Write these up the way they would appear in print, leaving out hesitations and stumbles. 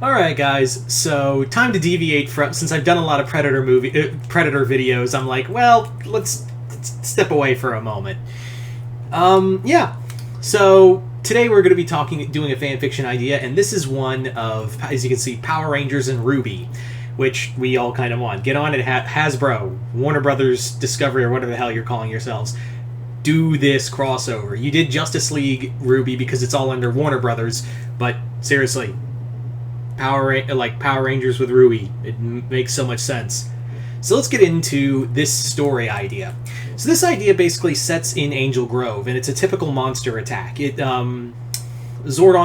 Alright guys, so time to deviate from, since I've done a lot of Predator videos, I'm like, well, let's step away for a moment. Yeah. So today we're going to be doing a fanfiction idea, and this is one of, as you can see, Power Rangers and RWBY, which we all kind of want. Get on it, Hasbro, Warner Brothers Discovery, or whatever the hell you're calling yourselves. Do this crossover. You did Justice League RWBY because it's all under Warner Brothers, but seriously, Power Rangers with RWBY, it makes so much sense. So let's get into this story idea. So this idea basically sets in Angel Grove, and it's a typical monster attack. Zordon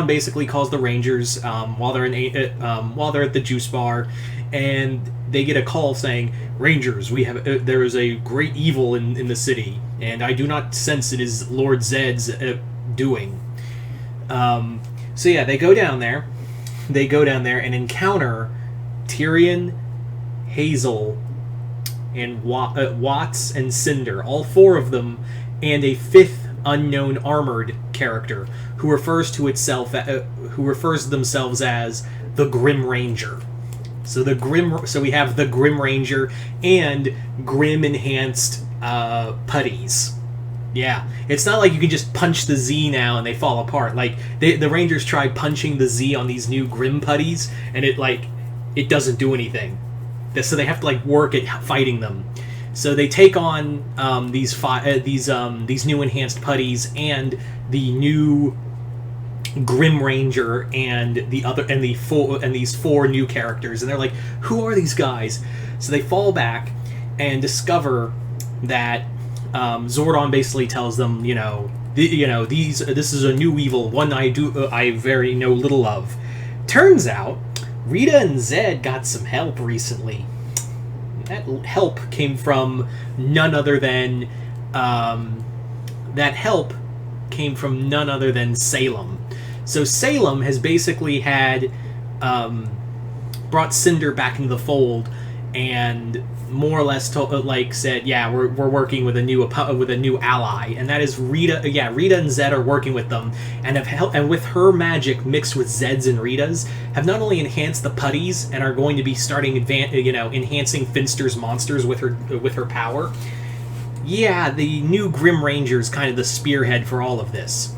basically calls the Rangers while they're at the juice bar, and they get a call saying, "Rangers, there is a great evil in the city, and I do not sense it is Lord Zed's doing." So yeah, they go down there. They go down there and encounter Tyrion, Hazel, and Watts and Cinder, all four of them, and a fifth unknown armored character who refers to themselves as the Grim Ranger. So we have the Grim Ranger and Grim enhanced putties. Yeah, it's not like you can just punch the Z now and they fall apart. Like the Rangers tried punching the Z on these new Grim putties, and it doesn't do anything. So they have to work at fighting them. So they take on these new enhanced putties and the new Grim Ranger and these four new characters, and they're like, who are these guys? So they fall back and discover that Zordon basically tells them, this is a new evil, one I very know little of. Turns out Rita and Zed got some help recently. That help came from none other than Salem. So Salem has basically had brought Cinder back into the fold, and more or less said, yeah, we're working with a new ally, and that is Rita. Yeah, Rita and Zed are working with them, and have helped, and with her magic mixed with Zed's and Rita's, have not only enhanced the putties and are going to be starting enhancing Finster's monsters with her power. Yeah, the new Grim Ranger is kind of the spearhead for all of this.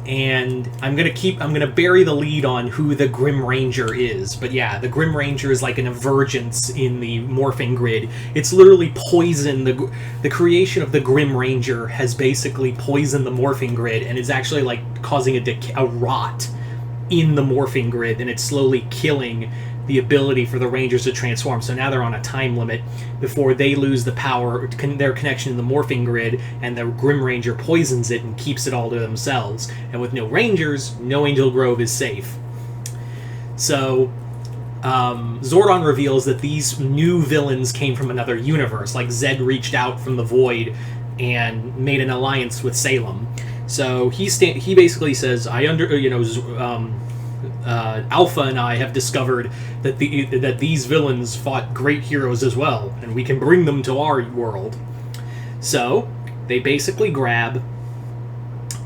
And I'm gonna bury the lead on who the Grim Ranger is. But yeah, the Grim Ranger is like an emergence in the morphing grid. It's literally poison. The creation of the Grim Ranger has basically poisoned the morphing grid, and is actually causing a rot in the morphing grid, and it's slowly killing the ability for the Rangers to transform. So now they're on a time limit before they lose the power, their connection to the morphing grid, and the Grim Ranger poisons it and keeps it all to themselves. And with no Rangers, no Angel Grove is safe. So Zordon reveals that these new villains came from another universe. Like Zed reached out from the void and made an alliance with Salem. So he basically says, Alpha and I have discovered that these villains fought great heroes as well, and we can bring them to our world. So they basically grab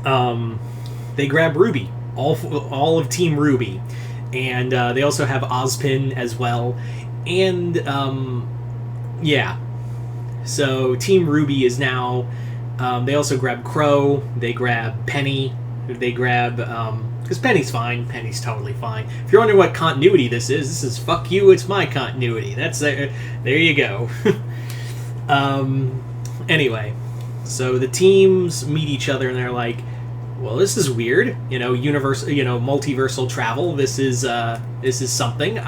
RWBY, all of Team RWBY, and they also have Ozpin as well, and yeah. So Team RWBY is now. They also grab Crow. They grab Penny. They grab. Because Penny's fine. Penny's totally fine. If you're wondering what continuity this is fuck you, it's my continuity. That's there you go. Anyway, so the teams meet each other and they're like, well, this is weird. Multiversal travel. This is something.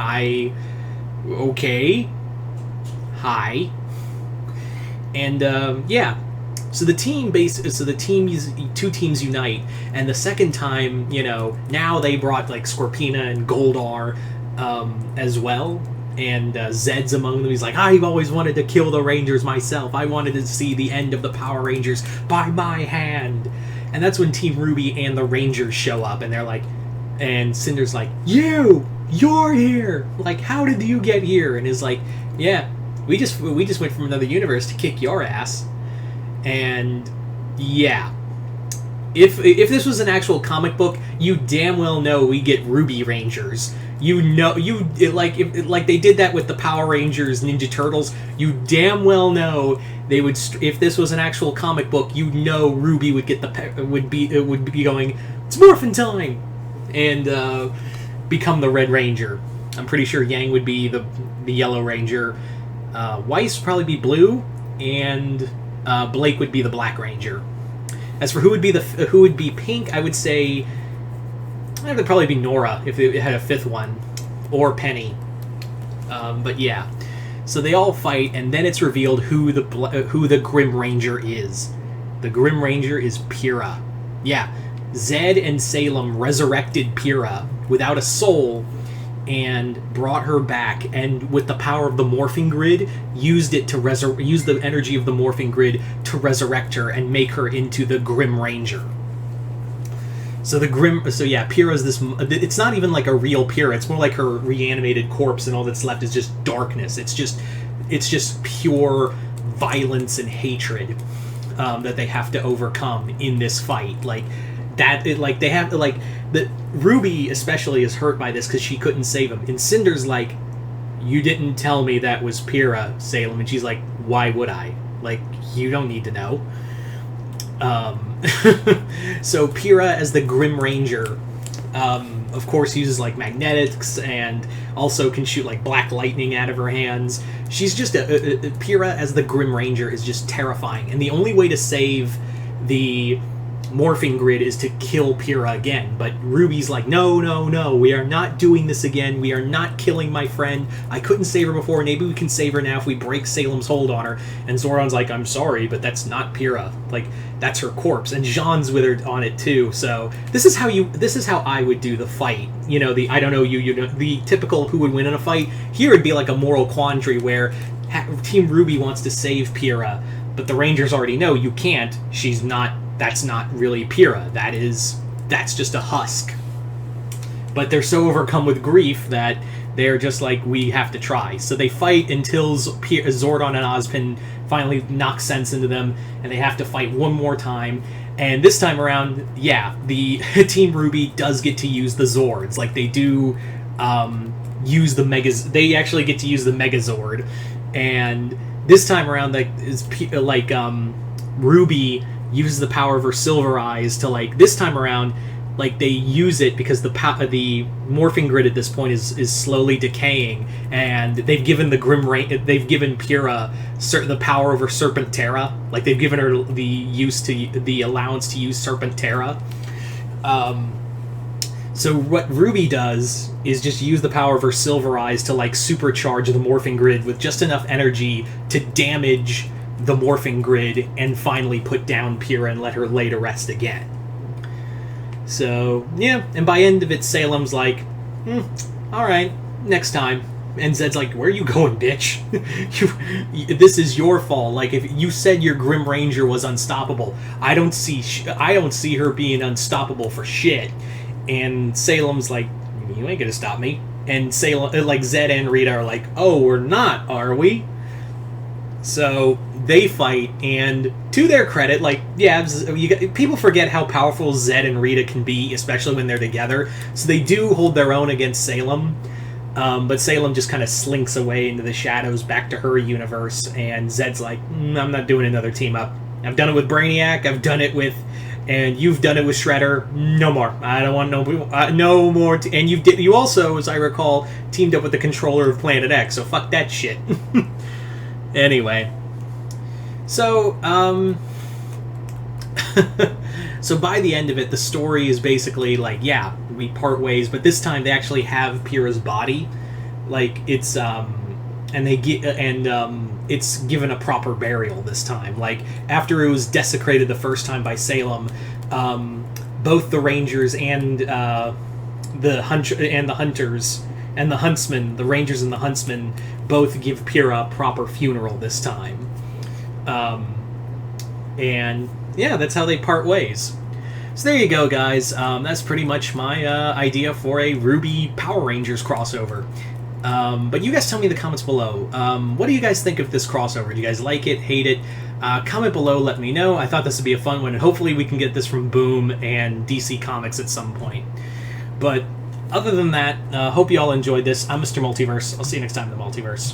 Okay. Hi. And yeah. So two teams unite, and the second time, now they brought Scorpina and Goldar as well, and Zed's among them. He's like, I've always wanted to kill the Rangers myself. I wanted to see the end of the Power Rangers by my hand. And that's when Team RWBY and the Rangers show up, and they're like, and Cinder's like, you're here. Like, how did you get here? And is like, yeah, we just went from another universe to kick your ass. And yeah, if this was an actual comic book, you damn well know we get RWBY Rangers. You know, like they did that with the Power Rangers, Ninja Turtles. You damn well know they would. If this was an actual comic book, you know RWBY would get would be going, it's morphin' time, and become the Red Ranger. I'm pretty sure Yang would be the Yellow Ranger. Weiss would probably be Blue, and Blake would be the Black Ranger. As for who would be Pink, I would say it would probably be Nora if it had a fifth one, or Penny. But yeah, so they all fight, and then it's revealed who the Grim Ranger is. The Grim Ranger is Pyrrha. Yeah, Zed and Salem resurrected Pyrrha without a soul and brought her back, and with the power of the morphing grid, used the energy of the morphing grid to resurrect her and make her into the Grim Ranger. So Pyrrha's this. It's not even like a real Pyrrha. It's more like her reanimated corpse, and all that's left is just darkness. It's just pure violence and hatred that they have to overcome in this fight. Like that. They have to that. RWBY especially is hurt by this because she couldn't save him. And Cinder's like, "You didn't tell me that was Pyrrha, Salem," and she's like, "Why would I? Like, you don't need to know." So Pyrrha as the Grim Ranger, of course, uses like magnetics and also can shoot like black lightning out of her hands. She's just Pyrrha as the Grim Ranger is just terrifying, and the only way to save the morphing grid is to kill Pyrrha again. But RWBY's like, no, we are not doing this again. We are not killing my friend. I couldn't save her before. Maybe we can save her now if we break Salem's hold on her. And Zordon's like, I'm sorry, but that's not Pyrrha. Like, that's her corpse. And Jean's withered on it too. So this is how I would do the fight. You know, I don't know you know, the typical who would win in a fight. Here it'd be like a moral quandary where Team RWBY wants to save Pyrrha, but the Rangers already know you can't. She's not. That's not really Pyrrha. That's just a husk. But they're so overcome with grief that they're just like, we have to try. So they fight until Zordon and Ozpin finally knock sense into them, and they have to fight one more time. And this time around, yeah, the Team RWBY does get to use the Zords. Like, they do use the Megas. They actually get to use the Megazord. And this time around, RWBY uses the power of her silver eyes to, like, this time around, like, they use it because the morphing grid at this point is slowly decaying, and they've given they've given Pyrrha the power over Serpent Terra. Like, they've given her the allowance to use Serpent Terra. So what RWBY does is just use the power of her silver eyes to, like, supercharge the morphing grid with just enough energy to damage the morphing grid and finally put down Pyrrha and let her lay to rest again. So, yeah, and by end of it, Salem's like, alright, next time. And Zed's like, where are you going, bitch? This is your fault. Like, if you said your Grim Ranger was unstoppable, I don't see her being unstoppable for shit. And Salem's like, you ain't gonna stop me. And Salem, like, Zed and Rita are like, oh, we're not, are we? So they fight, and to their credit, like, yeah, people forget how powerful Zed and Rita can be, especially when they're together. So they do hold their own against Salem, but Salem just kind of slinks away into the shadows back to her universe, and Zed's like, I'm not doing another team up. I've done it with Brainiac, I've done it with, and you've done it with Shredder. No more. I don't want no more. And you also, as I recall, teamed up with the controller of Planet X. So fuck that shit. Anyway, so so by the end of it, the story is basically like, yeah, we part ways, but this time they actually have Pyrrha's body, like, it's it's given a proper burial this time. Like, after it was desecrated the first time by Salem, both the Rangers and the hunters and the huntsmen, the Rangers and the huntsmen, both give Pyrrha a proper funeral this time. And yeah, that's how they part ways. So there you go, guys. That's pretty much my idea for a RWBY Power Rangers crossover. But you guys tell me in the comments below. What do you guys think of this crossover? Do you guys like it, hate it? Comment below, let me know. I thought this would be a fun one, and hopefully we can get this from Boom and DC Comics at some point. But other than that, hope you all enjoyed this. I'm Mr. Multiverse. I'll see you next time in the Multiverse.